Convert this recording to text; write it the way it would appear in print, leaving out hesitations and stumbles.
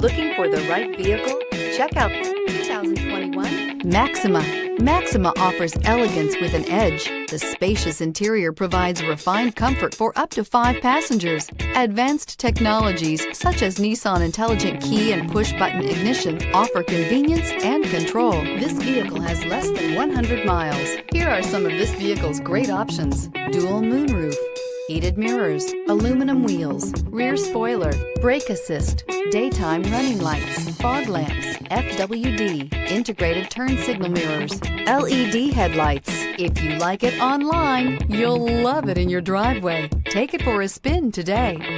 Looking for the right vehicle? Check out 2021 Maxima. Maxima offers elegance with an edge. The spacious interior provides refined comfort for up to 5 passengers. Advanced technologies such as Nissan Intelligent Key and push-button ignition offer convenience and control. This vehicle has less than 100 miles. Here are some of this vehicle's great options: dual moonroof, heated mirrors, aluminum wheels, rear spoiler, brake assist, daytime running lights, fog lamps, FWD, integrated turn signal mirrors, LED headlights. If you like it online, you'll love it in your driveway. Take it for a spin today.